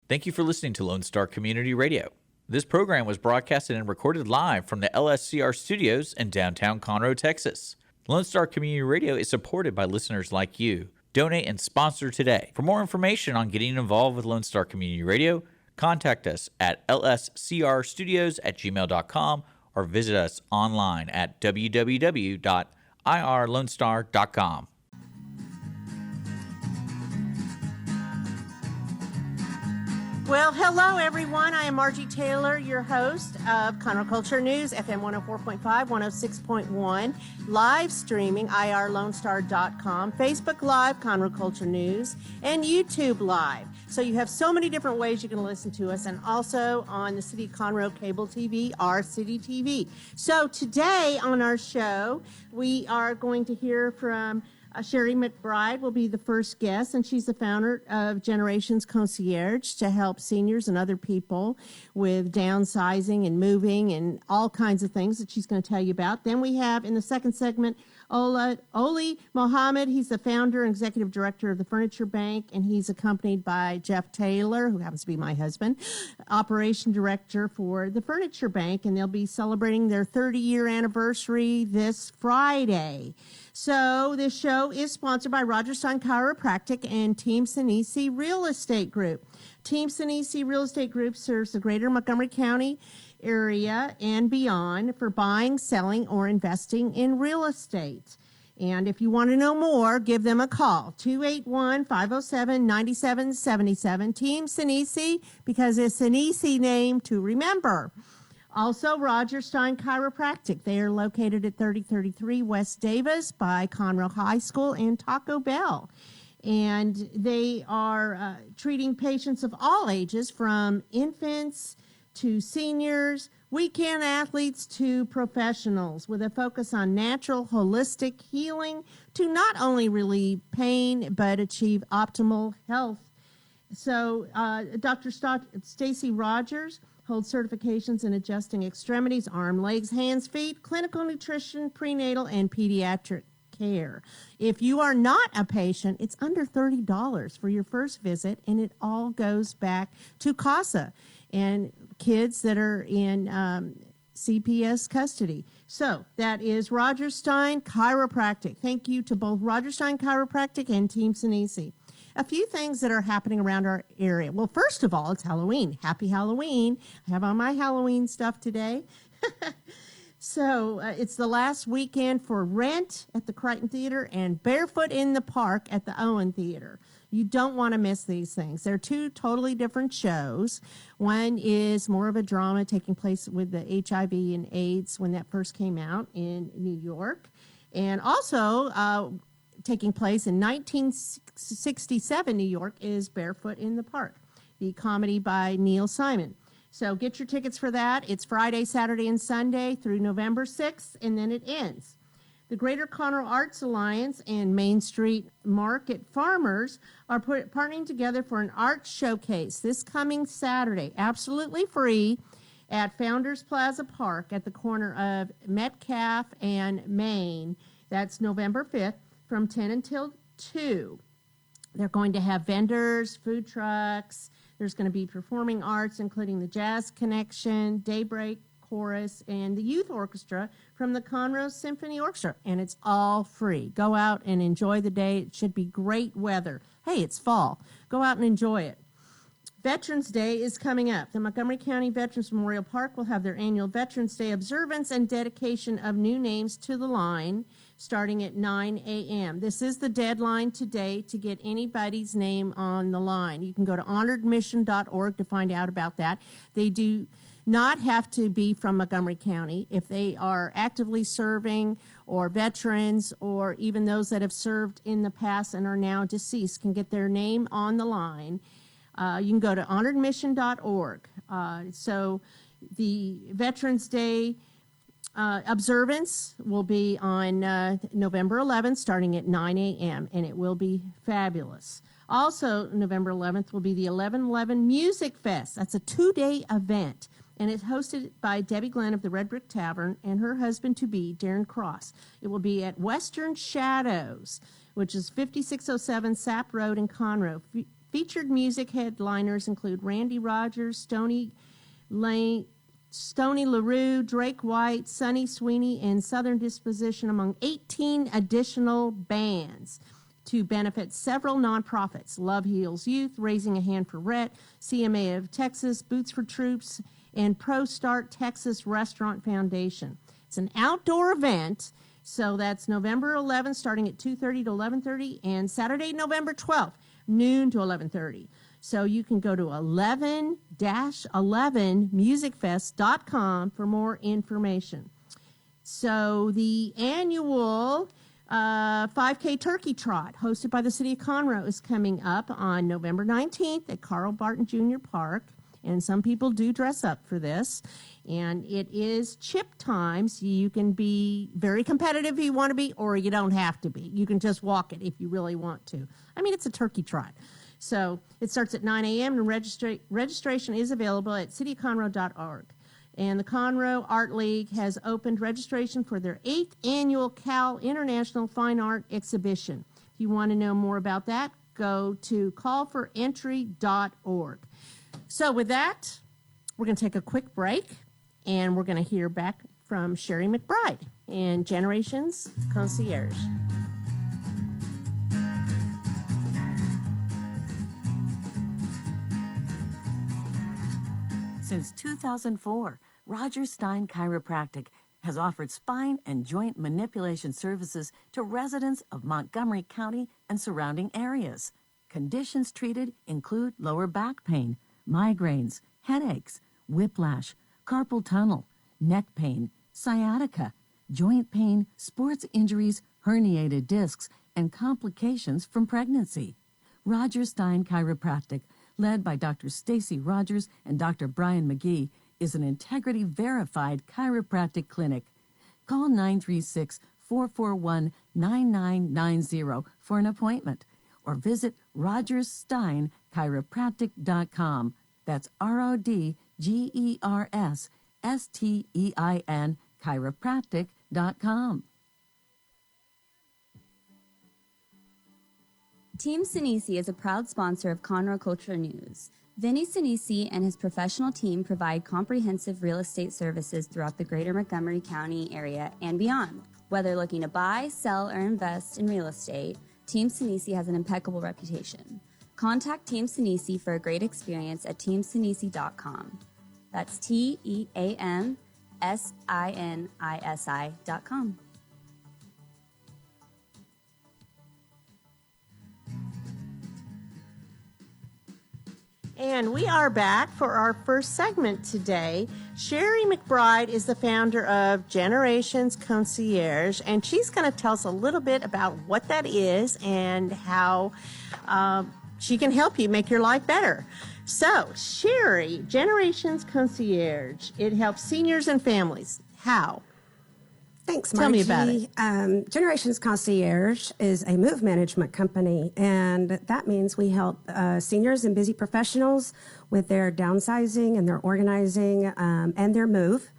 Thank you for listening to Lone Star Community Radio. This program was broadcasted and recorded live from the LSCR studios in downtown Conroe, Texas. Lone Star Community Radio is supported by listeners like you. Donate and sponsor today. For more information on getting involved with Lone Star Community Radio, contact us at lscrstudios@gmail.com or visit us online at www.irlonestar.com. Well, hello, everyone. I am Margie Taylor, your host of Conroe Culture News, FM 104.5, 106.1, live streaming, irlonestar.com, Facebook Live, Conroe Culture News, and YouTube Live. So you have so many different ways you can listen to us, and also on the City of Conroe Cable TV, our City TV. So today on our show, we are going to hear from Sheri McBride will be the first guest, and she's the founder of Generations Concierge to help seniors and other people with downsizing and moving and all kinds of things that she's going to tell you about. Then we have in the second segment, Mohammed. He's the founder and executive director of the Furniture Bank, and he's accompanied by Jeff Taylor, who happens to be my husband, operation director for the Furniture Bank, and they'll be celebrating their 30-year anniversary this Friday. So this show is sponsored by Roger Stein Chiropractic and Team Sinisi Real Estate Group. Team Sinisi Real Estate Group serves the greater Montgomery County area and beyond for buying, selling, or investing in real estate. And if you want to know more, give them a call, 281-507-9777. Team Sinisi, because it's an easy name to remember. Also, Roger Stein Chiropractic. They are located at 3033 West Davis by Conroe High School and Taco Bell. And they are treating patients of all ages, from infants to seniors, weekend athletes to professionals, with a focus on natural, holistic healing to not only relieve pain, but achieve optimal health. So Dr. Stacy Rogers holds certifications in adjusting extremities, arm, legs, hands, feet, clinical nutrition, prenatal, and pediatric care. If you are not a patient, it's under $30 for your first visit, and it all goes back to CASA and kids that are in CPS custody. So that is Roger Stein Chiropractic. Thank you to both Roger Stein Chiropractic and Team Sinisi. A few things that are happening around our area. Well, first of all, it's Halloween. Happy Halloween. I have on my Halloween stuff today. So it's the last weekend for Rent at the Crichton Theater and Barefoot in the Park at the Owen Theater. You don't want to miss these things. They're two totally different shows. One is more of a drama taking place with the HIV and AIDS when that first came out in New York. And also taking place in 1967 New York is Barefoot in the Park, the comedy by Neil Simon. So get your tickets for that. It's Friday, Saturday, and Sunday through November 6th, and then it ends. The Greater Conroe Arts Alliance and Main Street Market Farmers are partnering together for an art showcase this coming Saturday, absolutely free, at Founders Plaza Park at the corner of Metcalf and Main. That's November 5th from 10 until 2. They're going to have vendors, food trucks. There's going to be performing arts, including the Jazz Connection, Daybreak Chorus, and the Youth Orchestra from the Conroe Symphony Orchestra, and it's all free. Go out and enjoy the day. It should be great weather. Hey, it's fall. Go out and enjoy it. Veterans Day is coming up. The Montgomery County Veterans Memorial Park will have their annual Veterans Day observance and dedication of new names to the line starting at 9 a.m. This is the deadline today to get anybody's name on the line. You can go to honoredmission.org to find out about that. They do not have to be from Montgomery County. If they are actively serving or veterans or even those that have served in the past and are now deceased can get their name on the line. You can go to honoredmission.org. So the Veterans Day observance will be on November 11th, starting at 9 a.m., and it will be fabulous. Also, November 11th will be the 11/11 Music Fest. That's a 2-day event, and it's hosted by Debbie Glenn of the Red Brick Tavern and her husband-to-be, Darren Cross. It will be at Western Shadows, which is 5607 Sapp Road in Conroe, Featured music headliners include Randy Rogers, Stoney LaRue, Drake White, Sonny Sweeney, and Southern Disposition, among 18 additional bands, to benefit several nonprofits: Love Heals Youth, Raising a Hand for Rhett, CMA of Texas, Boots for Troops, and Pro Start Texas Restaurant Foundation. It's an outdoor event, so that's November 11th, starting at 2:30 to 11:30, and Saturday, November 12th, noon to 11:30. So you can go to 11-11musicfest.com for more information. So the annual 5K Turkey Trot, hosted by the City of Conroe, is coming up on November 19th at Carl Barton Jr. Park. And some people do dress up for this. And it is chip time, so you can be very competitive if you want to be, or you don't have to be. You can just walk it if you really want to. I mean, it's a turkey trot. So it starts at 9 a.m. and registration is available at cityofconroe.org. And the Conroe Art League has opened registration for their 8th annual Cal International Fine Art Exhibition. If you want to know more about that, go to callforentry.org. So with that, we're going to take a quick break, and we're going to hear back from Sheri McBride in Generations Concierge. Since 2004, Roger Stein Chiropractic has offered spine and joint manipulation services to residents of Montgomery County and surrounding areas. Conditions treated include lower back pain, migraines, headaches, whiplash, carpal tunnel, neck pain, sciatica, joint pain, sports injuries, herniated discs, and complications from pregnancy. Roger Stein Chiropractic, led by Dr. Stacy Rogers and Dr. Brian McGee, is an integrity-verified chiropractic clinic. Call 936-441-9990 for an appointment, or visit rogerssteinchiropractic.com. That's RODGERSSTEIN chiropractic.com. Team Sinisi is a proud sponsor of Conroe Culture News. Vinny Sinisi and his professional team provide comprehensive real estate services throughout the greater Montgomery County area and beyond. Whether looking to buy, sell, or invest in real estate, Team Sinisi has an impeccable reputation. Contact Team Sinisi for a great experience at teamsinisi.com. That's TEAMSINISI.com. And we are back for our first segment today. Sheri McBride is the founder of Generations Concierge, and she's going to tell us a little bit about what that is and how she can help you make your life better. So, Sheri, Generations Concierge, it helps seniors and families. How? Thanks, Tell Margie. me about it. Generations Concierge is a move management company, and that means we help seniors and busy professionals with their downsizing and their organizing and their move.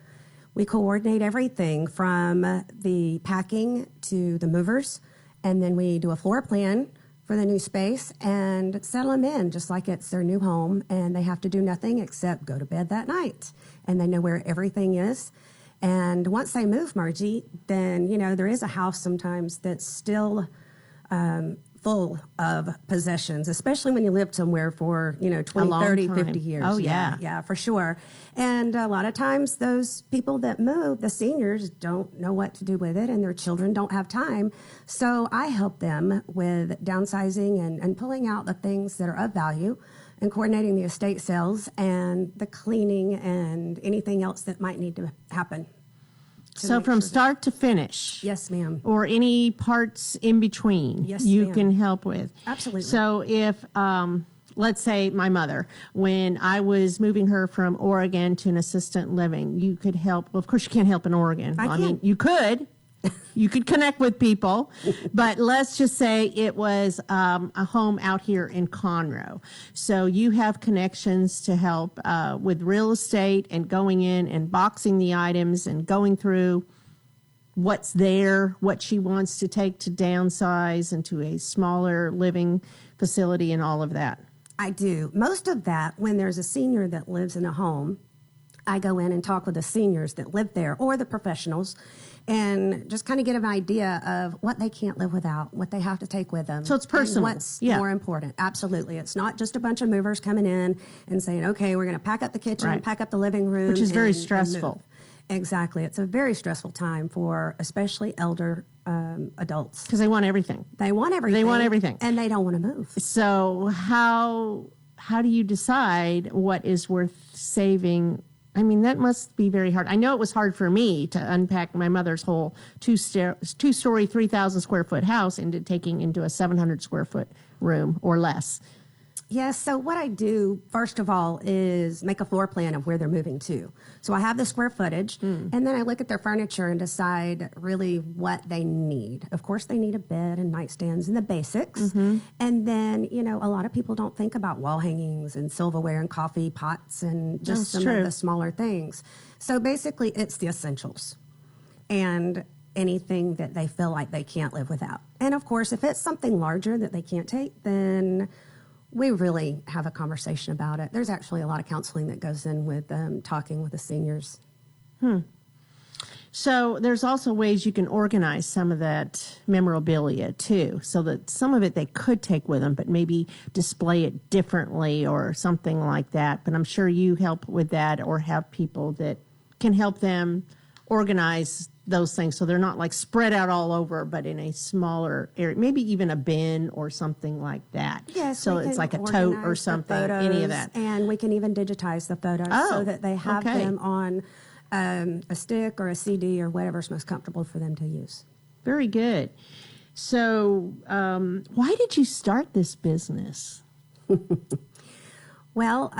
We coordinate everything from the packing to the movers, and then we do a floor plan for the new space and settle them in just like it's their new home, and they have to do nothing except go to bed that night, and they know where everything is. And once they move, Margie, then, you know, there is a house sometimes that's still full of possessions, especially when you lived somewhere for, 20, 30, 50 years. Oh, yeah. Yeah, for sure. And a lot of times those people that move, the seniors, don't know what to do with it, and their children don't have time. So I help them with downsizing and pulling out the things that are of value and coordinating the estate sales and the cleaning and anything else that might need to happen. So from start to finish. Yes, ma'am. Or any parts in between. Yes, you ma'am. can help with. Absolutely. So if, let's say my mother, when I was moving her from Oregon to an assistant living, you could help. Well, of course, you can't help in Oregon. I mean, can. you could. You could connect with people, but let's just say it was a home out here in Conroe. So you have connections to help with real estate and going in and boxing the items and going through what's there, what she wants to take to downsize into a smaller living facility and all of that. I do. Most of that, when there's a senior that lives in a home, I go in and talk with the seniors that live there or the professionals and just kind of get an idea of what they can't live without, what they have to take with them. So it's personal. And what's more important. Absolutely. It's not just a bunch of movers coming in and saying, okay, we're going to pack up the kitchen, Right. pack up the living room. Which is very and stressful. move. Exactly. It's a very stressful time for especially elder adults. Because they want everything. They want everything. They want everything. And they don't want to move. So how do you decide what is worth saving? I mean, that must be very hard. I know it was hard for me to unpack my mother's whole two-story, 3,000 square foot house into taking into a 700 square foot room or less. Yes. So what I do, first of all, is make a floor plan of where they're moving to. So I have the square footage, and then I look at their furniture and decide really what they need. Of course, they need a bed and nightstands and the basics. And then, a lot of people don't think about wall hangings and silverware and coffee pots and just That's some true. of the smaller things. So basically, it's the essentials and anything that they feel like they can't live without. And of course, if it's something larger that they can't take, then we really have a conversation about it. There's actually a lot of counseling that goes in with talking with the seniors. So there's also ways you can organize some of that memorabilia too, so that some of it they could take with them, but maybe display it differently or something like that. But I'm sure you help with that or have people that can help them organize those things so they're not like spread out all over, but in a smaller area, maybe even a bin or something like that. Yes, so we it's can like a tote or organize the something, photos, any of that. And we can even digitize the photos so that they have them on a stick or a CD or whatever's most comfortable for them to use. Very good. So why did you start this business? Well,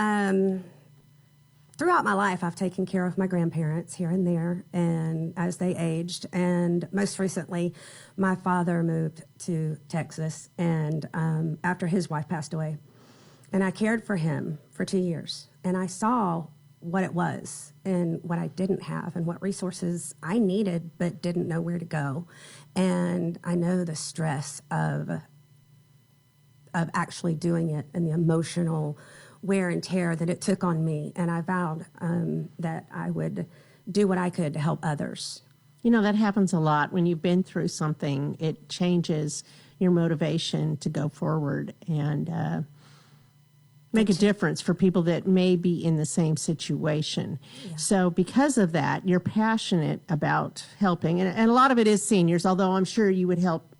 throughout my life, I've taken care of my grandparents here and there, and as they aged. And most recently, my father moved to Texas, and after his wife passed away, and I cared for him for 2 years, and I saw what it was and what I didn't have and what resources I needed but didn't know where to go. And I know the stress of actually doing it and the emotional wear and tear that it took on me. And I vowed that I would do what I could to help others. That happens a lot. When you've been through something, it changes your motivation to go forward and make a difference for people that may be in the same situation. Yeah. So because of that, you're passionate about helping. And a lot of it is seniors, although I'm sure you would help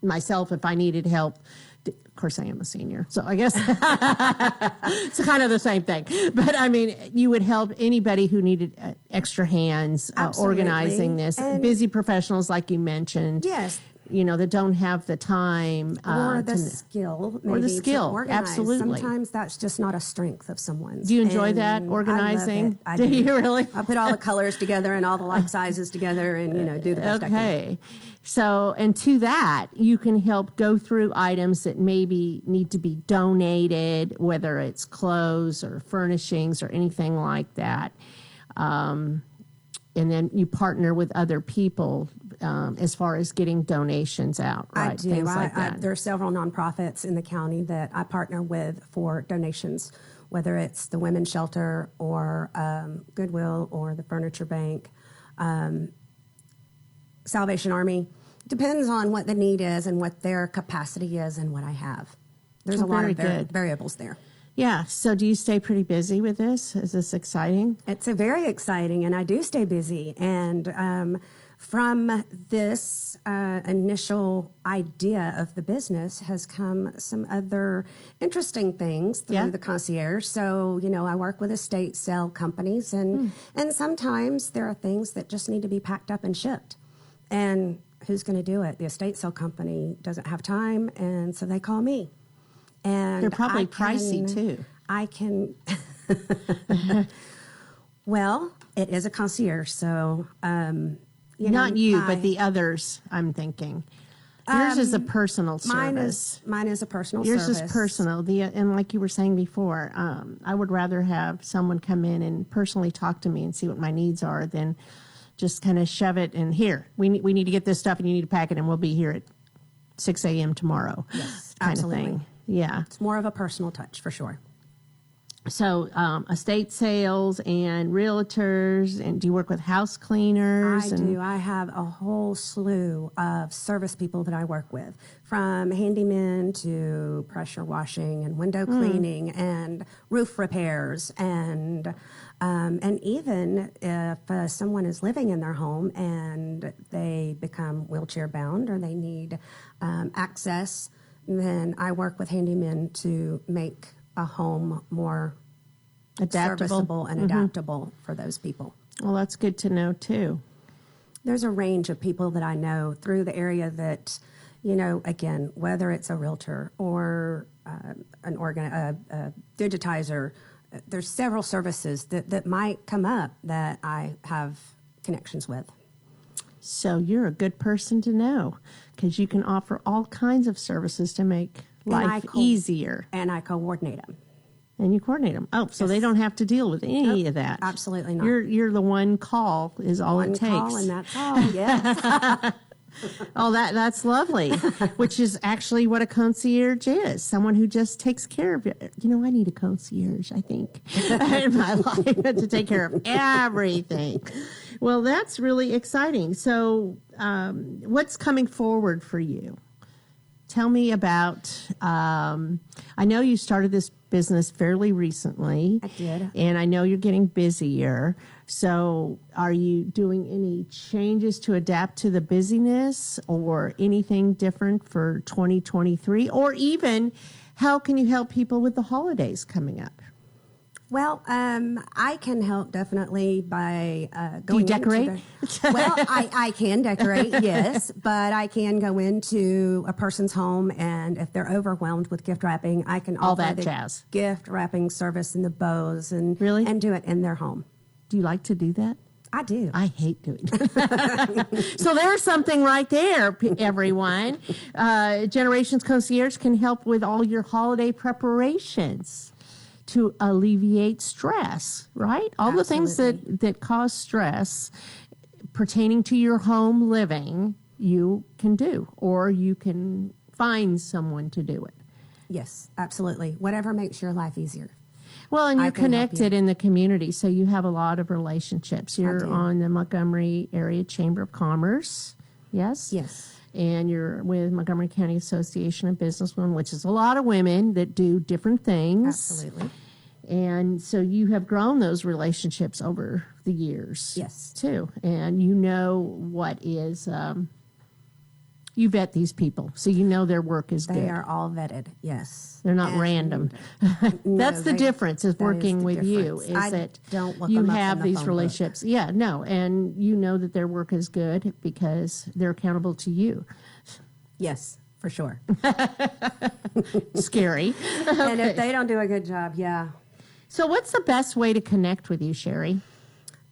myself if I needed help. Of course, I am a senior, so I guess it's kind of the same thing. But I mean, you would help anybody who needed extra hands organizing this. And busy professionals, like you mentioned. Yes. That don't have the time. Or the skill. Maybe, or the skill, to organize. absolutely. Sometimes that's just not a strength of someone's. Do you enjoy that, organizing? I love it. Do you really? I put all the colors together and all the like sizes together and, do the best I can. Okay. So, and to that, you can help go through items that maybe need to be donated, whether it's clothes or furnishings or anything like that. And then you partner with other people as far as getting donations out, right? I do. Things like that. There are several nonprofits in the county that I partner with for donations, whether it's the Women's Shelter or Goodwill or the Furniture Bank, Salvation Army. Depends on what the need is and what their capacity is and what I have. There's a lot of variables there. Yeah. So do you stay pretty busy with this? Is this exciting? It's very exciting, and I do stay busy. And from this initial idea of the business has come some other interesting things through the concierge. So, I work with estate sale companies, and sometimes there are things that just need to be packed up and shipped. And who's going to do it? The estate sale company doesn't have time, and so they call me. And they're probably pricey too. I can. Well, it is a concierge, so not you, but the others. I'm thinking yours is a personal service. Mine is a personal yours service. Yours is personal. And like you were saying before, I would rather have someone come in and personally talk to me and see what my needs are than just kind of shove it in here. We need to get this stuff, and you need to pack it, and we'll be here at 6 a.m. tomorrow. Yes, kind absolutely. of thing. Yeah. It's more of a personal touch for sure. So estate sales and realtors, and do you work with house cleaners? I do. I have a whole slew of service people that I work with, from handymen to pressure washing and window cleaning and roof repairs, and even if someone is living in their home and they become wheelchair bound or they need access, then I work with handymen to make a home more Adaptable. serviceable and adaptable for those people. Well, that's good to know, too. There's a range of people that I know through the area that, again, whether it's a realtor or a digitizer, there's several services that might come up that I have connections with. So you're a good person to know, because you can offer all kinds of services to make life easier. And I coordinate them. And you coordinate them. Oh, so they don't have to deal with any of that. Absolutely not. You're the one call is all it takes. One call and that's all, yes. Oh, that's lovely, which is actually what a concierge is. Someone who just takes care of it. I need a concierge, I think, in my life to take care of everything. Well, that's really exciting. So what's coming forward for you? Tell me about, I know you started this business fairly recently. I did. And I know you're getting busier. So are you doing any changes to adapt to the busyness or anything different for 2023? Or even how can you help people with the holidays coming up? Well, I can help definitely by going. Do you decorate? I can decorate, yes, but I can go into a person's home, and if they're overwhelmed with gift wrapping, I can All offer that the jazz. gift wrapping service and the bows, and Really? and do it in their home. Do you like to do that? I do. I hate doing it. So there's something right there, everyone. Generations Concierge can help with all your holiday preparations to alleviate stress, right? All the things that cause stress pertaining to your home living, you can do, or you can find someone to do it. Yes, absolutely. Whatever makes your life easier. Well, and I you're can help connected in the community, so you have a lot of relationships. You're do. on the Montgomery Area Chamber of Commerce, yes? Yes. And you're with Montgomery County Association of Businesswomen, which is a lot of women that do different things. Absolutely. And so you have grown those relationships over the years. Yes. Too. And you know what is, you vet these people, so you know their work is good. They are all vetted, yes. They're not And random. no, That's the difference is that is working the with you, difference. is I that don't look you them up have in the these phone relationships. Yeah, no, and you know that their work is good because they're accountable to you. Yes, for sure. Scary. And if they don't do a good job, yeah. So what's the best way to connect with you, Sheri?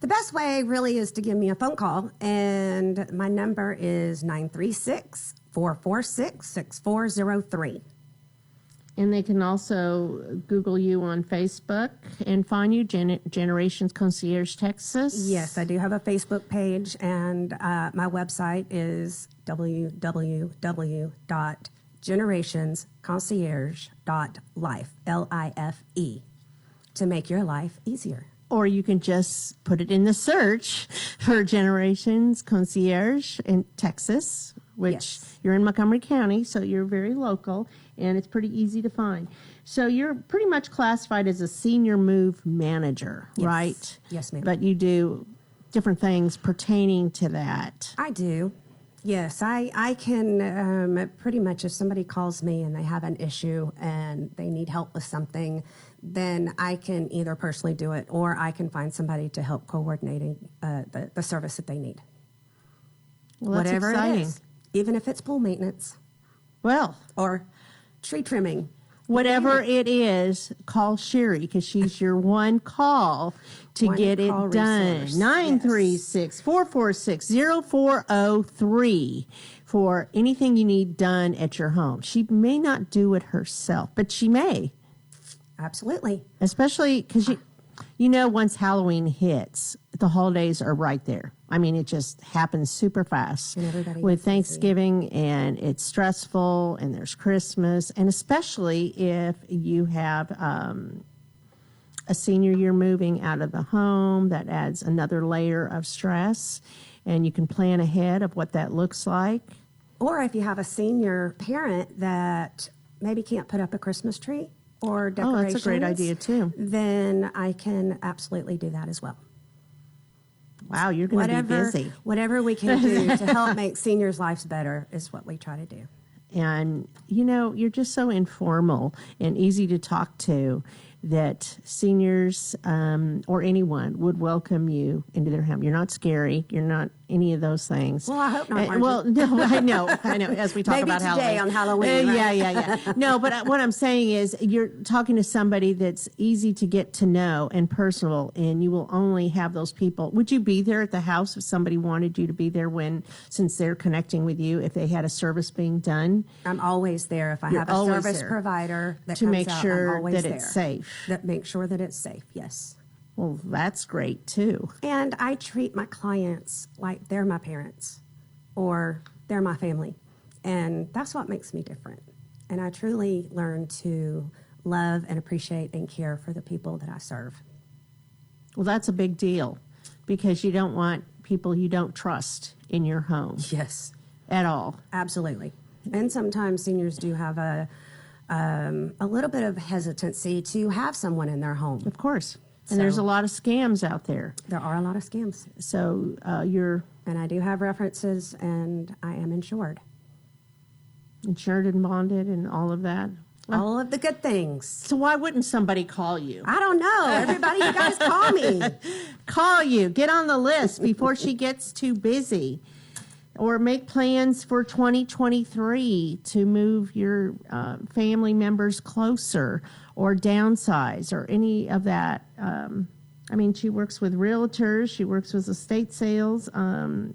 The best way really is to give me a phone call, and my number is 936-446-6403. And they can also Google you on Facebook and find you, Generations Concierge Texas. Yes, I do have a Facebook page, and my website is www.generationsconcierge.life, L-I-F-E, to make your life easier. Or you can just put it in the search for Generations Concierge in Texas, which Yes. you're in Montgomery County, so you're very local, and it's pretty easy to find. So you're pretty much classified as a senior move manager, Yes. right? Yes, ma'am. But you do different things pertaining to that. I do. Yes, I can pretty much, if somebody calls me and they have an issue and they need help with something, then I can either personally do it or I can find somebody to help coordinating the service that they need. Well, that's Whatever exciting. it is, even if it's pool maintenance Well, or tree trimming. whatever it is, call Sheri, because she's your one call to One get it call done. resource, 936-446-0403 for anything you need done at your home. She may not do it herself, but she may, Absolutely. especially because you know once Halloween hits, the holidays are right there. I mean, it just happens super fast. And everybody with gets busy. Thanksgiving, and it's stressful, and there's Christmas, and especially if you have a senior year moving out of the home, that adds another layer of stress, and you can plan ahead of what that looks like. Or if you have a senior parent that maybe can't put up a Christmas tree or Oh, decorations. that's a great idea too. Then I can absolutely do that as well. Wow, you're going to be busy. Whatever we can do to help make seniors' lives better is what we try to do. And, you're just so informal and easy to talk to that seniors or anyone would welcome you into their home. You're not scary. You're not any of those things. Well, I hope not, Margie. Well, no, I know. As we talk Maybe about today Halloween. on Halloween, right? Yeah. No, but what I'm saying is you're talking to somebody that's easy to get to know and personal, and you will only have those people. Would you be there at the house if somebody wanted you to be there since they're connecting with you, if they had a service being done? I'm always there. If I You're have a always service there. provider that To comes make out, sure I'm always that there. it's safe. That make sure that it's safe, yes. Well, that's great too. And I treat my clients like they're my parents or they're my family. And that's what makes me different. And I truly learn to love and appreciate and care for the people that I serve. Well, that's a big deal because you don't want people you don't trust in your home Yes, at all. absolutely. And sometimes seniors do have a little bit of hesitancy to have someone in their home. Of course. And there's So- a lot of scams out there. There are a lot of scams. So you're And I do have references, and I am insured. insured and bonded and all of that. All of the good things. So why wouldn't somebody call you? I don't know. Everybody, you guys call me. Call you. Get on the list before she gets too busy. Or make plans for 2023 to move your family members closer or downsize or any of that. She works with realtors. She works with estate sales,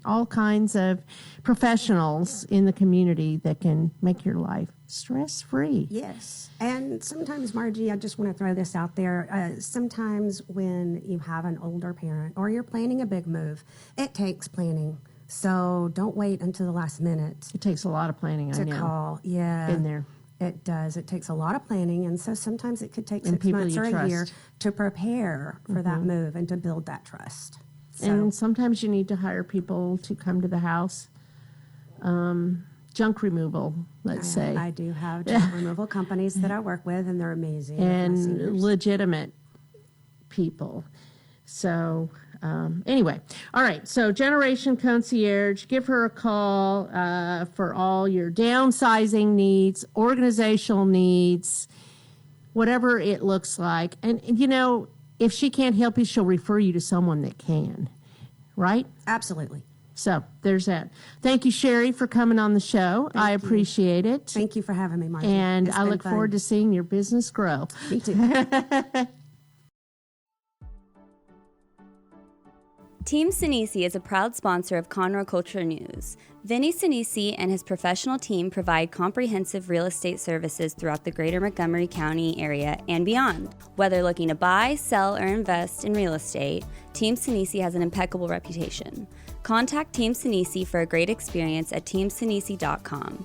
all kinds of professionals in the community that can make your life stress-free. Yes. And sometimes, Margie, I just want to throw this out there. Sometimes when you have an older parent or you're planning a big move, it takes planning. So don't wait until the last minute It takes a lot of planning, I to know. call. Yeah. Been there. It does. It takes a lot of planning. And so sometimes it could take And 6 people months you or a year trust. to prepare for that move and to build that trust. So, And sometimes you need to hire people to come to the house. Junk removal, let's say. I do have junk removal companies that I work with, and they're amazing. with my And seniors. legitimate people. So, anyway, all right. So, Generation Concierge, give her a call for all your downsizing needs, organizational needs, whatever it looks like. And, if she can't help you, she'll refer you to someone that can, right? Absolutely. So, there's that. Thank you, Sheri, for coming on the show. I appreciate it. Thank you for having me, Margie. And It's I been look fun. forward to seeing your business grow. Me too. Team Sinisi is a proud sponsor of Conroe Culture News. Vinny Sinisi and his professional team provide comprehensive real estate services throughout the greater Montgomery County area and beyond. Whether looking to buy, sell, or invest in real estate, Team Sinisi has an impeccable reputation. Contact Team Sinisi for a great experience at teamsinisi.com.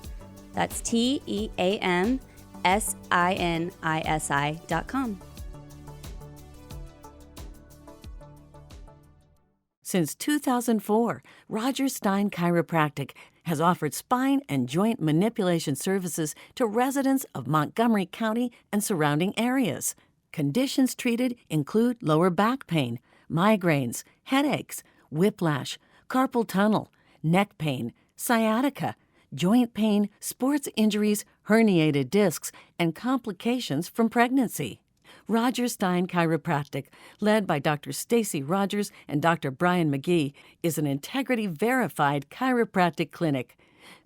That's TEAMSINISI.com. Since 2004, Roger Stein Chiropractic has offered spine and joint manipulation services to residents of Montgomery County and surrounding areas. Conditions treated include lower back pain, migraines, headaches, whiplash, carpal tunnel, neck pain, sciatica, joint pain, sports injuries, herniated discs, and complications from pregnancy. Roger Stein Chiropractic, led by Dr. Stacy Rogers and Dr. Brian McGee, is an integrity-verified chiropractic clinic.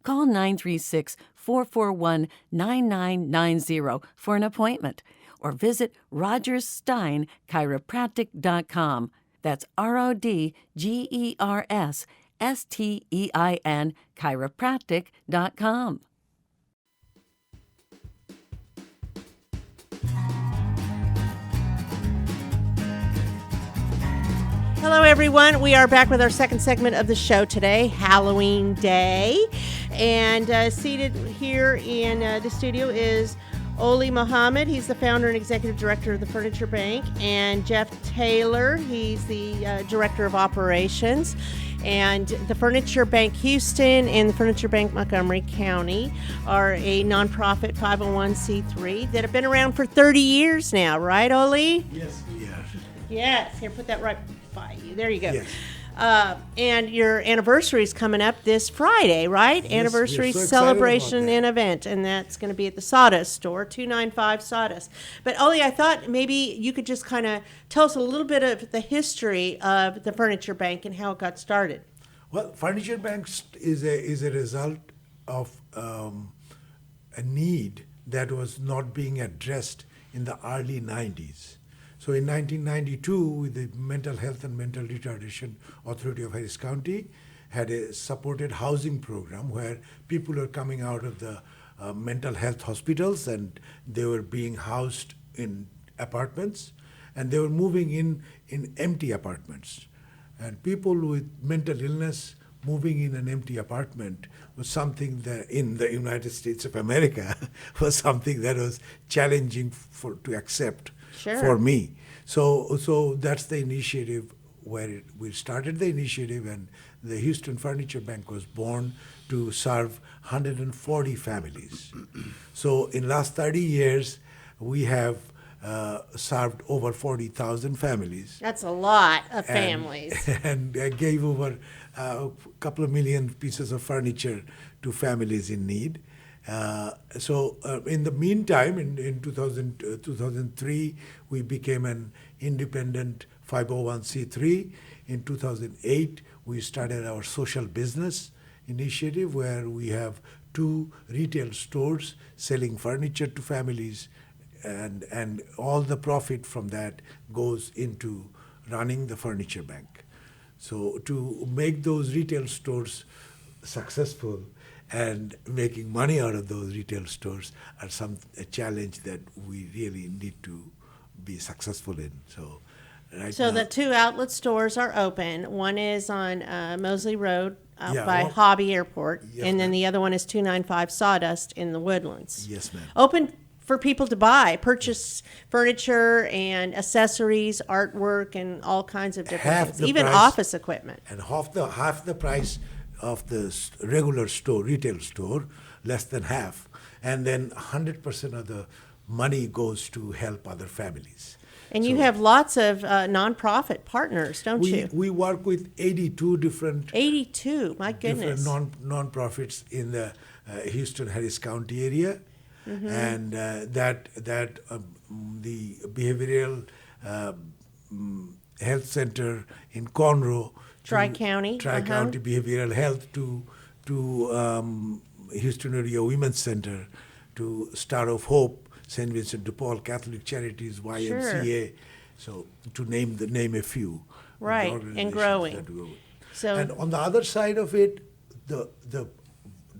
Call 936-441-9990 for an appointment or visit rogerssteinchiropractic.com. That's RODGERSSTEIN chiropractic.com. Hello, everyone. We are back with our second segment of the show today, Halloween Day. And seated here in the studio is Oli Mohammed. He's the founder and executive director of the Furniture Bank. And Jeff Taylor, he's the director of operations. And the Furniture Bank Houston and the Furniture Bank Montgomery County are a nonprofit 501c3 that have been around for 30 years now, right, Oli? Yes, we are. Yes. Here, put that right by you. There you go. Yes. And your anniversary is coming up this Friday, right? Yes, Anniversary we are so excited celebration about that. and event, and that's going to be at the Sawdust store, 295 Sawdust. But Oli, I thought maybe you could just kind of tell us a little bit of the history of the Furniture Bank and how it got started. Well, Furniture Banks is a result of a need that was not being addressed in the early 90s. So in 1992, with the Mental Health and Mental Retardation Authority of Harris County had a supported housing program where people were coming out of the mental health hospitals and they were being housed in apartments and they were moving in empty apartments. And people with mental illness moving in an empty apartment was something that in the United States of America was something that was challenging to accept. Sure. For me. So that's the initiative where we started the initiative, and the Houston Furniture Bank was born to serve 140 families. So in last 30 years, we have served over 40,000 families. That's a lot of families. And gave over a couple of million pieces of furniture to families in need. So in the meantime, in 2003, we became an independent 501c3. In 2008, we started our social business initiative where we have 2 retail stores selling furniture to families, and all the profit from that goes into running the Furniture Bank. So to make those retail stores successful and making money out of those retail stores are a challenge that we really need to be successful in. So So the 2 outlet stores are open. One is on Mosley Road out by well, Hobby Airport, yes, and then ma'am. the other one is 295 Sawdust in the Woodlands. Yes, ma'am. Open for people to purchase furniture and accessories, artwork, and all kinds of different Half things, the even price. office equipment. And half the price of the regular store, retail store, less than half. And then 100% of the money goes to help other families. And you So have lots of nonprofit partners, don't you? we work with 82 different 82, my goodness. different non-profits in the Houston Harris County area, and the behavioral health center in Conroe, Tri-County, Tri-County Behavioral Health, to Houston Area Women's Center, to Star of Hope, St. Vincent de Paul Catholic Charities, YMCA, so to name a few. of the Right, and organizations growing. that go. So- And on the other side of it, the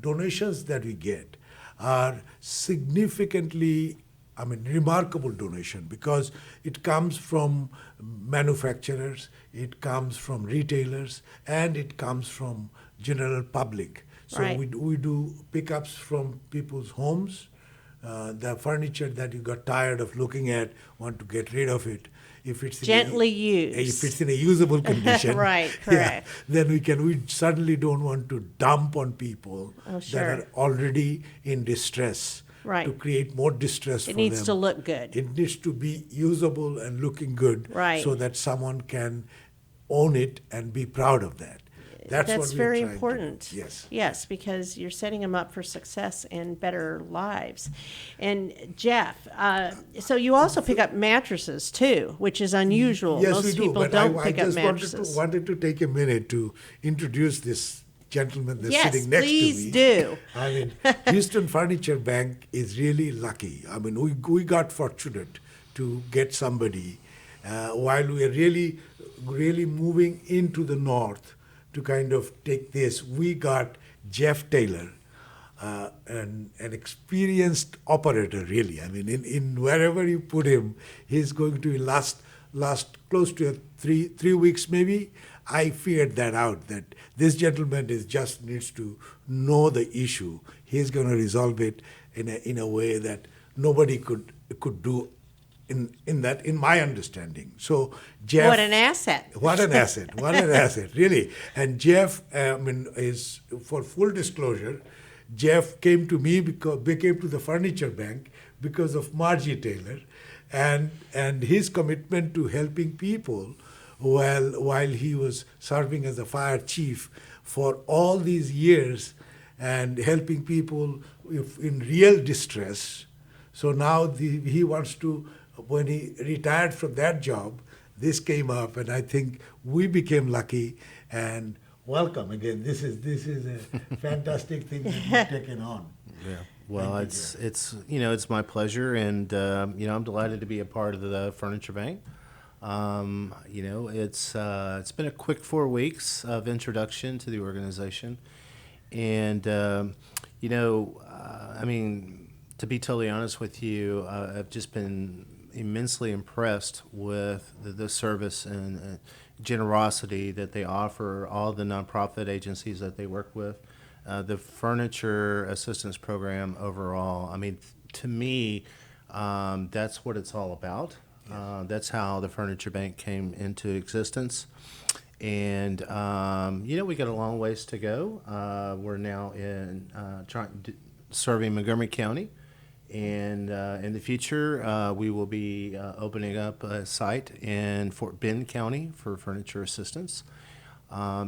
donations that we get are significantly, remarkable donation, because it comes from manufacturers, it comes from retailers, and it comes from general public. So Right. we do pickups from people's homes, the furniture that you got tired of looking at, want to get rid of it. If it's Gently if used. it's in a usable condition, Right, yeah, correct. then we certainly don't want to dump on people Oh, sure. that are already in distress. Right. To create more distress It for needs them. to look good. It needs to be usable and looking good, Right. so that someone can own it and be proud of that. That's what That's we're very trying to do. important. Yes. Yes, because you're setting them up for success and better lives. And Jeff, so you also pick up mattresses too, which is unusual. Yes, Most we do. people But don't I pick up just mattresses. wanted to take a minute to introduce this gentleman that's Yes, sitting next to me. please do. Houston Furniture Bank is really lucky. We got fortunate to get somebody while we are really moving into the north to kind of take this. We got Jeff Taylor, an experienced operator, really. In wherever you put him, he's going to last last close to three weeks maybe, I figured that out, that this gentleman just needs to know the issue. He's going to resolve it in a way that nobody could do in my understanding. So Jeff, What an asset. what an asset! What an asset, really. And Jeff, is, for full disclosure, Jeff came to me came to the furniture bank because of Margie Taylor, and his commitment to helping people while he was serving as a fire chief for all these years and helping people in real distress. So now he wants to, when he retired from that job, this came up, and I think we became lucky. And welcome again. This is a fantastic thing that you've taken on. Yeah. Well, it's my pleasure, and I'm delighted to be a part of the Furniture Bank. It's been a quick 4 weeks of introduction to the organization, and to be totally honest with you, I've just been immensely impressed with the service and generosity that they offer all the nonprofit agencies that they work with. The furniture assistance program overall, to me, that's what it's all about. That's how the Furniture Bank came into existence. And, we got a long ways to go. We're now serving Montgomery County. And in the future, we will be opening up a site in Fort Bend County for furniture assistance.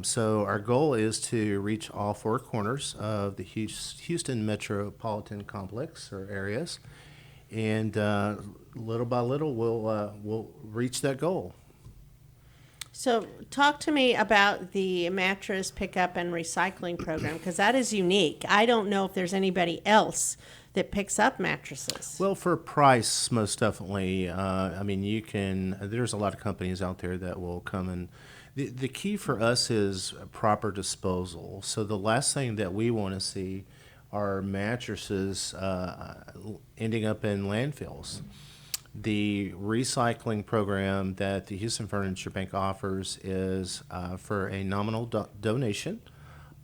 So our goal is to reach all four corners of the Houston metropolitan complex or areas, and little by little we'll reach that goal. So talk to me about the mattress pickup and recycling program, because that is unique. I don't know if there's anybody else that picks up mattresses. Well, for price, most definitely. There's a lot of companies out there that will come and. The key for us is proper disposal. So the last thing that we want to see are mattresses ending up in landfills. The recycling program that the Houston Furniture Bank offers is for a nominal donation.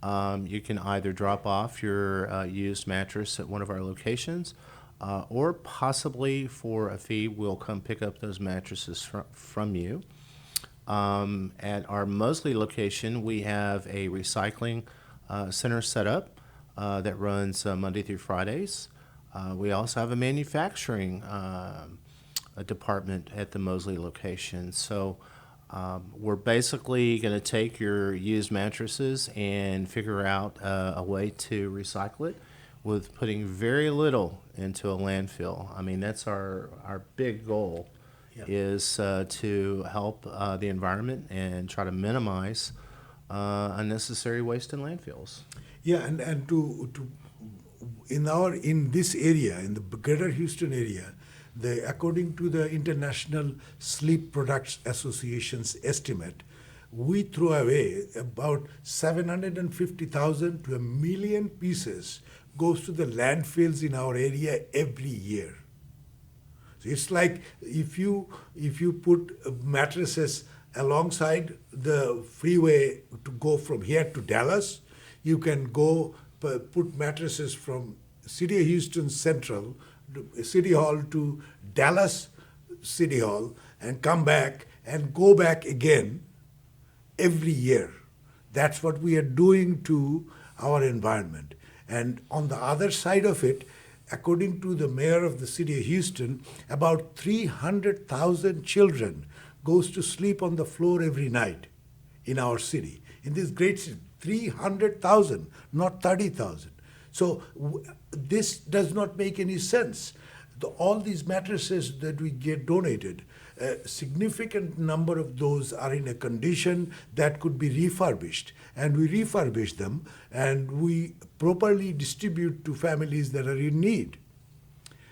You can either drop off your used mattress at one of our locations, or possibly for a fee, we'll come pick up those mattresses from you. At our Mosley location, we have a recycling center set up that runs Monday through Fridays. We also have a manufacturing department at the Mosley location. So we're basically going to take your used mattresses and figure out a way to recycle it with putting very little into a landfill. That's our big goal. Is to help the environment and try to minimize unnecessary waste in landfills. Yeah, and to in this area, in the Greater Houston area, according to the International Sleep Products Association's estimate, we throw away about 750,000 to 1 million pieces goes to the landfills in our area every year. So it's like if you put mattresses alongside the freeway to go from here to Dallas, you can go put mattresses from City of Houston Central, City Hall to Dallas City Hall and come back and go back again every year. That's what we are doing to our environment. And on the other side of it, according to the mayor of the city of Houston, about 300,000 children goes to sleep on the floor every night in our city. In this great city, 300,000, not 30,000. So this does not make any sense. All these mattresses that we get donated, a significant number of those are in a condition that could be refurbished. And we refurbish them and we properly distribute to families that are in need.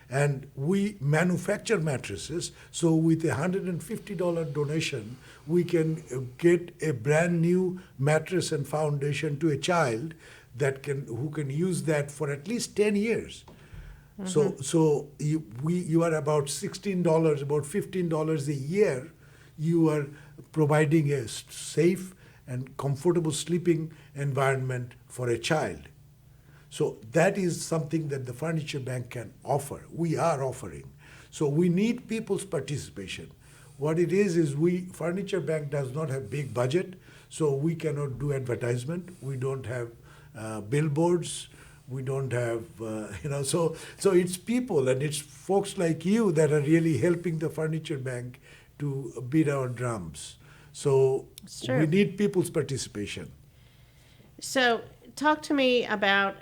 And we manufacture mattresses, so with a $150 donation, we can get a brand new mattress and foundation to a child who can use that for at least 10 years. Mm-hmm. So you are about $16, about $15 a year you are providing a safe and comfortable sleeping environment for a child. So that is something that the Furniture Bank can offer. We are offering. So we need people's participation. What it is Furniture Bank does not have big budget, so we cannot do advertisement. We don't have billboards. We don't have, so it's people and it's folks like you that are really helping the Furniture Bank to beat our drums. So true. we need people's participation. So talk to me about,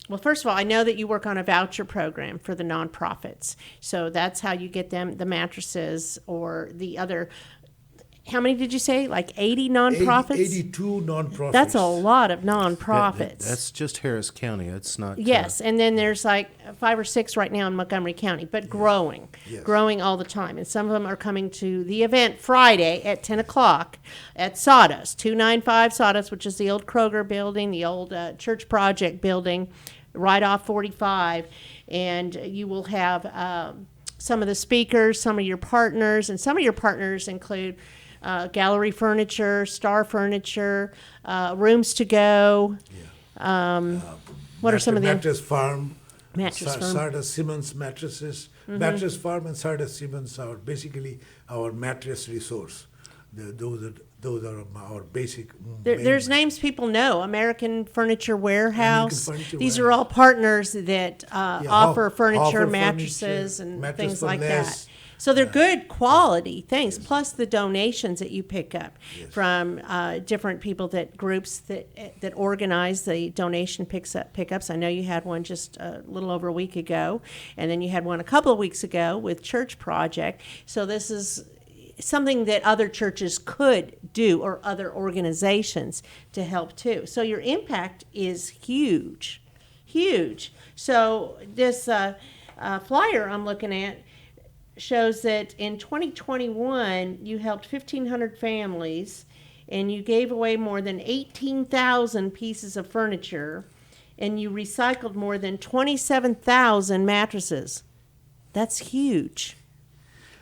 well, first of all, I know that you work on a voucher program for the nonprofits. So that's how you get them the mattresses or the other. How many did you say? Like 80 nonprofits? 82 nonprofits. That's a lot of nonprofits. That's just Harris County. It's not. Yes, and then there's like 5 or 6 right now in Montgomery County, but growing, Yes. growing all the time. And some of them are coming to the event Friday at 10 o'clock at Sawdust, 295 Sawdust, which is the old Kroger building, the old Church Project building, right off 45. And you will have some of the speakers, some of your partners, and some of your partners include Gallery Furniture, Star Furniture, Rooms to Go. What are some of the Mattress Farm, Mattress Farm. Sardis Simmons mattresses. Mattress Farm and Sardis Simmons are basically our mattress resource. Those are our basic. There's names people know. American Furniture Warehouse. American Furniture These are all partners that offer furniture, offer mattresses, furniture, and mattress things for like less. that. So they're good quality things, plus the donations that you pick up from different people, groups that organize the donation pickups. I know you had one just a little over a week ago, and then you had one a couple of weeks ago with Church Project. So this is something that other churches could do or other organizations to help too. So your impact is huge, huge. So this flyer I'm looking at shows that in 2021 you helped 1,500 families and you gave away more than 18,000 pieces of furniture and you recycled more than 27,000 mattresses. That's huge.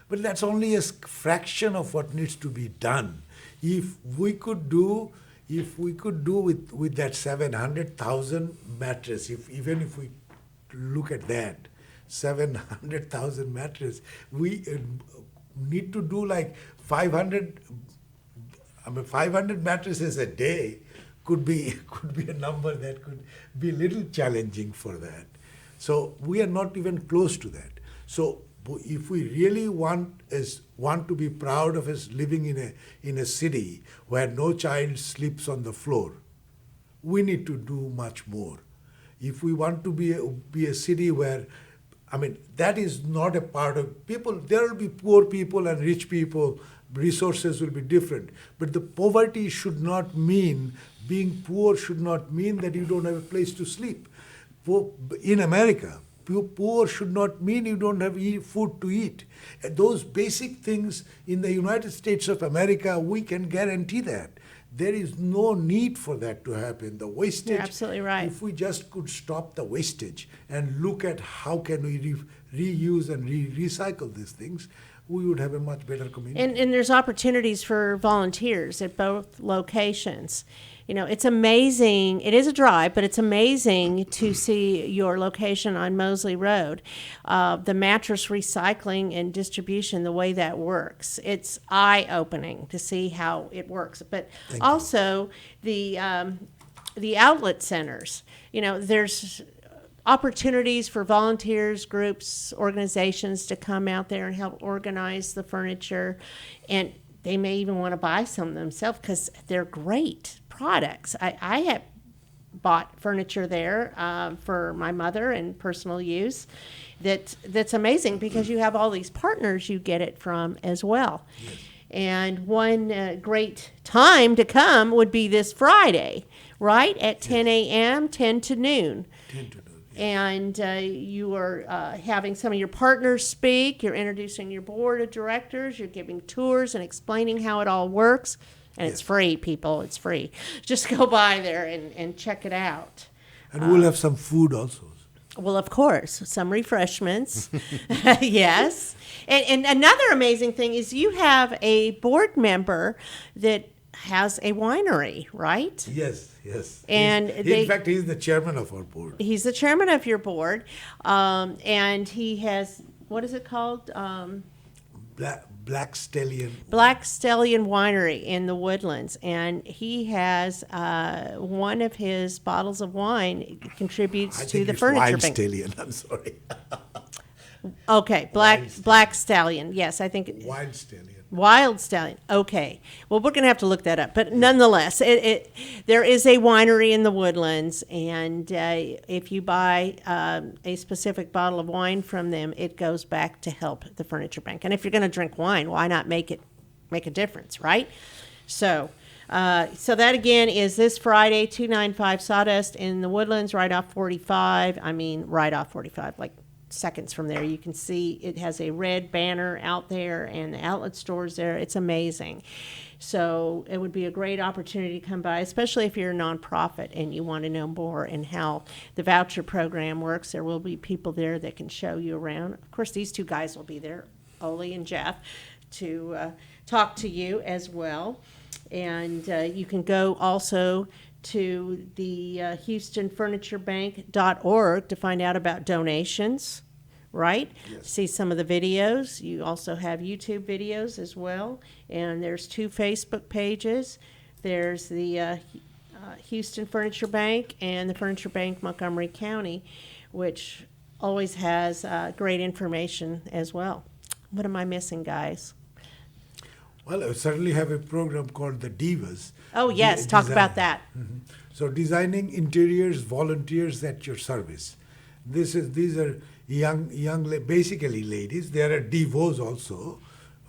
But that's only a fraction of what needs to be done. If we could do with that 700,000 mattress, even if we look at that, 700,000 mattress, we need to do like 500 mattresses a day could be a number that could be a little challenging for that. So we are not even close to that. So if we really want to be proud of us living in a city where no child sleeps on the floor, we need to do much more. If we want to be a city where, that is not a part of people. There will be poor people and rich people. Resources will be different. But the poverty should not mean, being poor should not mean that you don't have a place to sleep. In America, poor should not mean you don't have food to eat. Those basic things in the United States of America, we can guarantee that. There is no need for that to happen. The wastage. You're absolutely right. If we just could stop the wastage and look at how can we reuse and recycle these things, we would have a much better community. And there's opportunities for volunteers at both locations. It's amazing. It is a drive, but it's amazing to see your location on Mosley Road. The mattress recycling and distribution, the way that works. It's eye-opening to see how it works. But also the outlet centers. There's opportunities for volunteers, groups, organizations to come out there and help organize the furniture. And they may even want to buy some themselves because they're great products. I have bought furniture there for my mother and personal use. That's amazing because you have all these partners you get it from as well. Yes. And one great time to come would be this Friday, right? At 10 a.m., 10 to noon. 10 to noon. And you are having some of your partners speak. You're introducing your board of directors. You're giving tours and explaining how it all works. And it's free, people. It's free. Just go by there and check it out. And we'll have some food also. Well, of course, some refreshments. Yes. And another amazing thing is you have a board member that has a winery, right? Yes, yes. And In fact, he's the chairman of our board. He's the chairman of your board. And he has, what is it called? Black Stallion. Black Stallion Winery in the Woodlands, and he has one of his bottles of wine contributes I to think the it's furniture Wild bank. Stallion. I'm sorry. Okay, Black Stallion. Yes, I think Wild Stallion. Wild Stallion. Okay. Well, we're going to have to look that up. But nonetheless, there is a winery in the Woodlands, and if you buy a specific bottle of wine from them, it goes back to help the furniture bank. And if you're going to drink wine, why not make a difference, right? So that again is this Friday, 295 Sawdust in the Woodlands, right off 45. I mean, right off 45, like seconds from there. You can see it has a red banner out there and the outlet stores there. It's amazing. So it would be a great opportunity to come by, especially if you're a nonprofit and you want to know more and how the voucher program works. There will be people there that can show you around. Of course, these two guys will be there, Ole and Jeff, to talk to you as well. And you can go also to the HoustonFurnitureBank.org to find out about donations, right? Yes. See some of the videos. You also have YouTube videos as well. And there's 2 Facebook pages. There's the Houston Furniture Bank and the Furniture Bank Montgomery County, which always has great information as well. What am I missing, guys? Well, I certainly have a program called the Divas. Oh, yes. Talk about that. So designing interiors, volunteers at your service. These are basically ladies. There are divos also,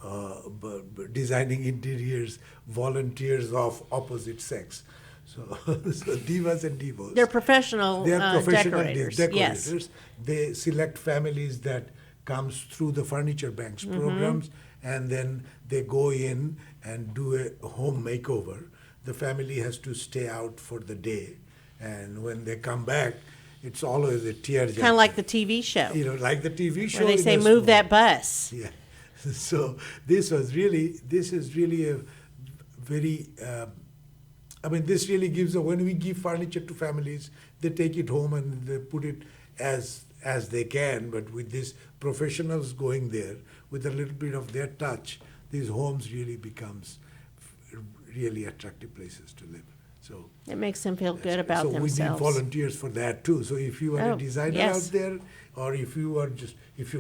but designing interiors, volunteers of opposite sex. So divas and divos. They're professional, They are professional decorators. decorators. Yes. They select families that comes through the Furniture Bank's programs, and then they go in and do a home makeover. The family has to stay out for the day, and when they come back, it's always a tearjerker. Kind of like the TV show, Like the TV show. where they in say, a move small- that bus. Yeah. So this is really a very, this really gives, when we give furniture to families, they take it home and they put it as they can, but with these professionals going there, with a little bit of their touch, these homes really becomes really attractive places to live. So It makes them feel good about so themselves. we need volunteers for that too. So if you are Oh, a designer yes. out there, or if you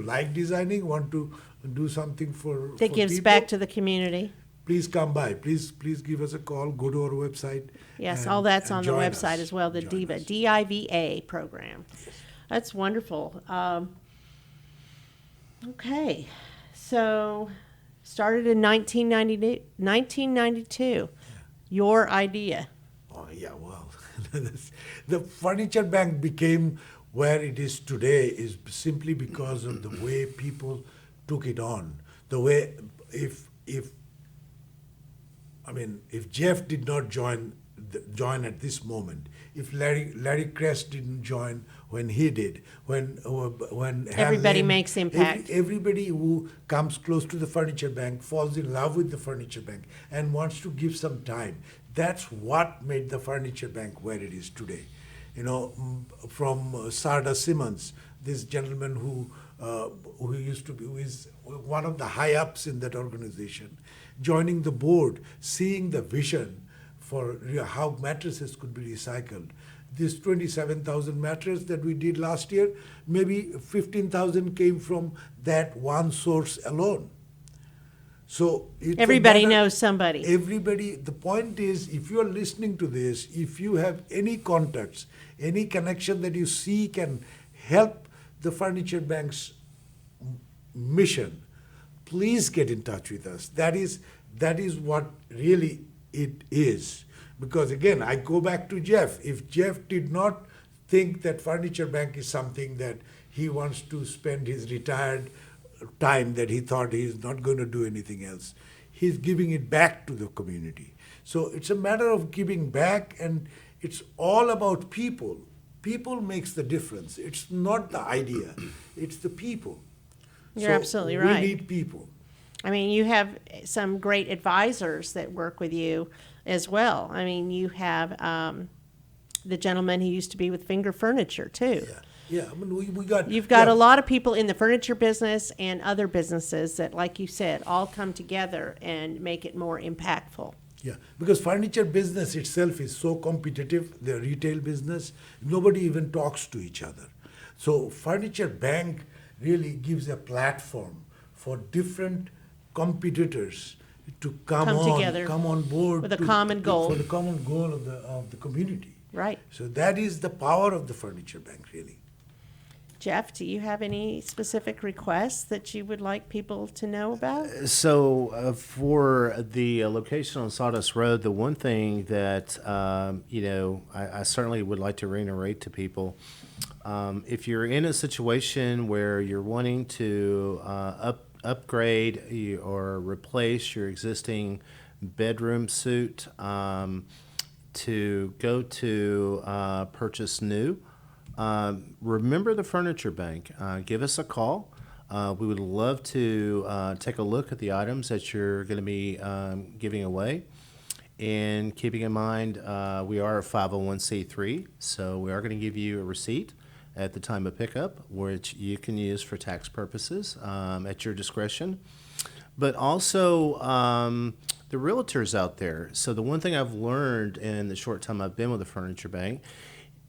like designing, want to do something for that gives people, back to the community. please come by. Please give us a call. Go to our website. Yes, and- all that's and on the join website us. as well, the Join DIVA, us. DIVA program. That's wonderful. Okay, so started in 1992. Your idea. Oh yeah, well, the Furniture Bank became where it is today is simply because of the way people took it on. The way if Jeff did not join at this moment, if Larry Kress didn't join when he did, when Everybody Hal Lane- makes impact. Everybody who comes close to the Furniture Bank falls in love with the Furniture Bank and wants to give some time. That's what made the Furniture Bank where it is today. From Sarda Simmons, this gentleman who is one of the high ups in that organization, joining the board, seeing the vision for how mattresses could be recycled. This 27,000 mattress that we did last year, maybe 15,000 came from that one source alone. So it's a Everybody matter- knows somebody. Everybody, the point is, if you are listening to this, if you have any contacts, any connection that you see can help the Furniture Bank's mission, please get in touch with us. That is what really it is. Because again, I go back to Jeff. If Jeff did not think that Furniture Bank is something that he wants to spend his retired time, that he thought he's not going to do anything else, he's giving it back to the community. So it's a matter of giving back, and it's all about people. People makes the difference. It's not the idea, it's the people. You're absolutely right. We need people. I mean, you have some great advisors that work with you as well. I mean, you have the gentleman who used to be with Finger Furniture, too. Yeah, I mean, we got... You've got a lot of people in the furniture business and other businesses that, like you said, all come together and make it more impactful. Yeah, because furniture business itself is so competitive, the retail business, nobody even talks to each other. So Furniture Bank really gives a platform for different competitors to come on board with a common goal. For the common goal of the community. Right. So that is the power of the Furniture Bank, really. Jeff, do you have any specific requests that you would like people to know about? So for the location on Sawdust Road, the one thing that I certainly would like to reiterate to people, if you're in a situation where you're wanting to upgrade or replace your existing bedroom suite to go to purchase new, remember the Furniture Bank. Give us a call. We would love to take a look at the items that you're going to be giving away. And keeping in mind, we are a 501c3, so we are going to give you a receipt at the time of pickup, which you can use for tax purposes at your discretion. But also the realtors out there. So the one thing I've learned in the short time I've been with the Furniture Bank,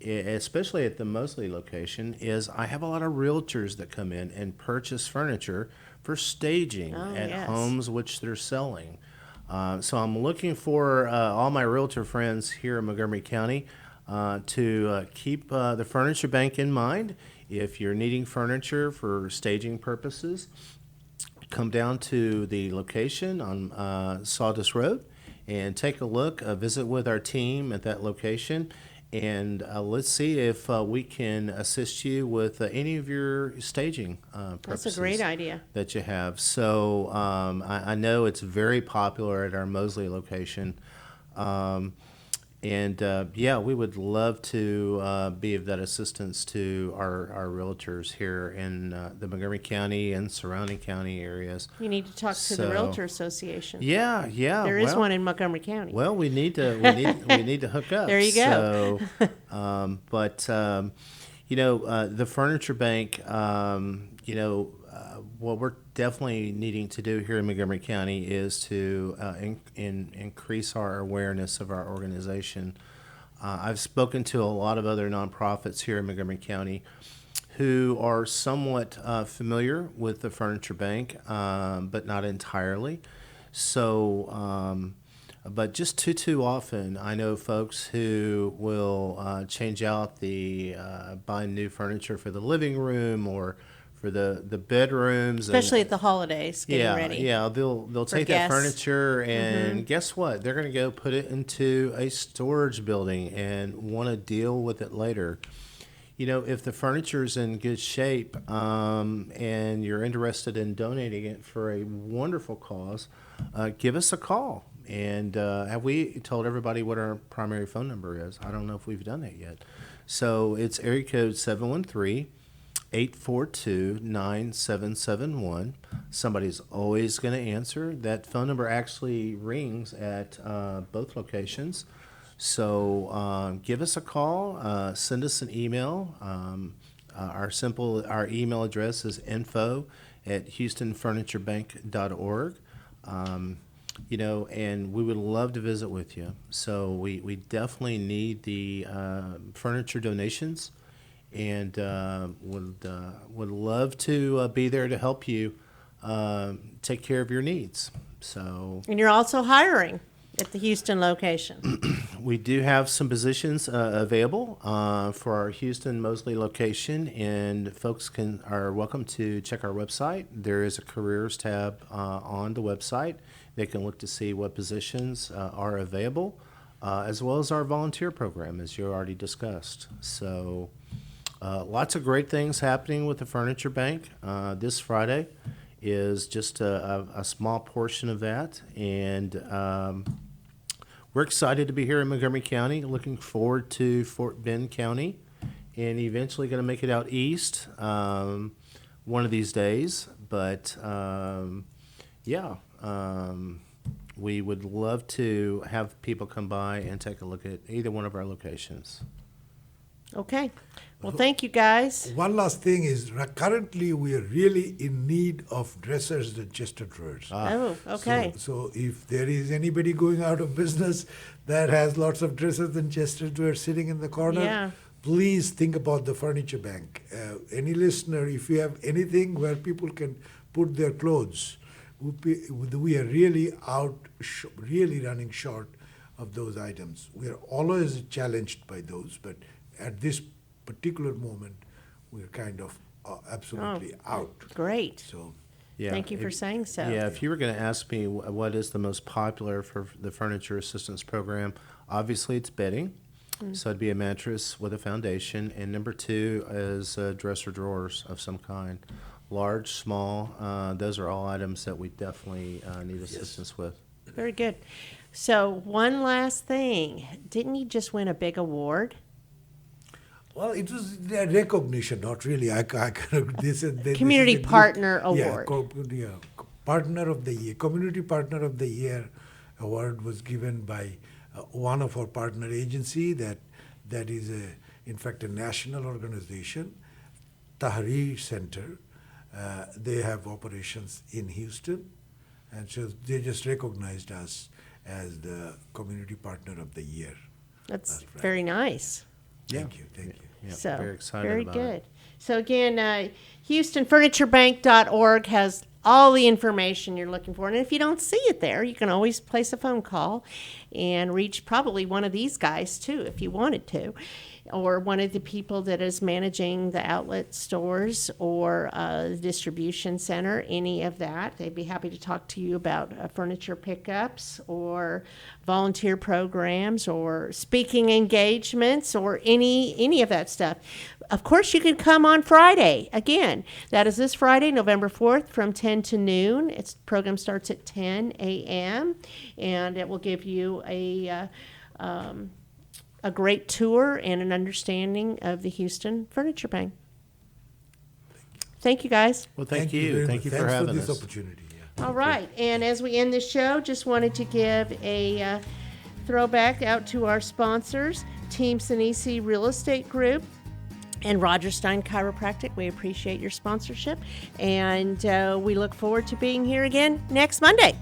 especially at the Mosley location, is I have a lot of realtors that come in and purchase furniture for staging at homes which they're selling. So I'm looking for all my realtor friends here in Montgomery County to keep the Furniture Bank in mind. If you're needing furniture for staging purposes, come down to the location on Sawdust Road and take a look, visit with our team at that location. And let's see if we can assist you with any of your staging purposes. That's a great idea. That you have. So I know it's very popular at our Mosley location. We would love to be of that assistance to our realtors here in the Montgomery County and surrounding county areas. You need to talk to the Realtor Association. Yeah. There is one in Montgomery County. Well, we need to hook up. There you go. So, the Furniture Bank, what we're definitely needing to do here in Montgomery County is to increase our awareness of our organization. I've spoken to a lot of other nonprofits here in Montgomery County who are somewhat familiar with the Furniture Bank, but not entirely. So, but just too often, I know folks who will change out buying new furniture for the living room or for the bedrooms, especially at the holidays, getting ready. Yeah, they'll take that furniture and guess what? They're going to go put it into a storage building and want to deal with it later. If the furniture's in good shape and you're interested in donating it for a wonderful cause, give us a call. And have we told everybody what our primary phone number is? I don't know if we've done that yet. So it's area code 713-842-9771. Somebody's always going to answer. That phone number actually rings at both locations. So give us a call, send us an email. Our email address is info@houstonfurniturebank.org. And we would love to visit with you. So we definitely need the furniture donations, and would love to be there to help you take care of your needs. So. And you're also hiring at the Houston location. We do have some positions available for our Houston Mosley location, and folks are welcome to check our website. There is a careers tab on the website. They can look to see what positions are available, as well as our volunteer program, as you already discussed. So lots of great things happening with the Furniture Bank. This Friday is just a small portion of that, and we're excited to be here in Montgomery County, looking forward to Fort Bend County, and eventually going to make it out east one of these days. But we would love to have people come by and take a look at either one of our locations. Okay. Well, thank you, guys. One last thing is currently we are really in need of dressers and chester drawers. Oh, okay. So if there is anybody going out of business that has lots of dressers and chester drawers sitting in the corner, Yeah. please think about the furniture bank. Any listener, if you have anything where people can put their clothes, we are really really running short of those items. We are always challenged by those, but at this particular moment, we're kind of absolutely out. Great. So, Yeah, Thank you for saying so. Yeah, if you were going to ask me what is the most popular for the furniture assistance program, obviously it's bedding. So it'd be a mattress with a foundation, and number 2 is dresser drawers of some kind. Large, small, those are all items that we definitely need assistance with. Very good. So one last thing. Didn't you just win a big award? well, it was a recognition, not really. This Community is a Partner Yeah, Award. Partner of the Year, Community Partner of the Year award was given by one of our partner agency that is in fact a national organization, Tahrir Center. They have operations in Houston, and so they just recognized us as the Community Partner of the Year. That's right. very nice. Thank you. Yeah, So very excited very about good. it. So again, HoustonFurnitureBank.org has all the information you're looking for. And if you don't see it there, you can always place a phone call and reach probably one of these guys too, if you wanted to, or one of the people that is managing the outlet stores or the distribution center, any of that. They'd be happy to talk to you about furniture pickups or volunteer programs or speaking engagements or any of that stuff. Of course, you can come on Friday. Again, that is this Friday, November 4th from 10 to noon. Its program starts at 10 a.m. and it will give you a great tour and an understanding of the Houston Furniture Bank. Thank you, guys. Well, thank you. very Thank much. you for Thanks having this us. opportunity. Yeah. All right, and as we end the show, just wanted to give a throwback out to our sponsors, Team Sinisi Real Estate Group and Roger Stein Chiropractic. We appreciate your sponsorship, and we look forward to being here again next Monday.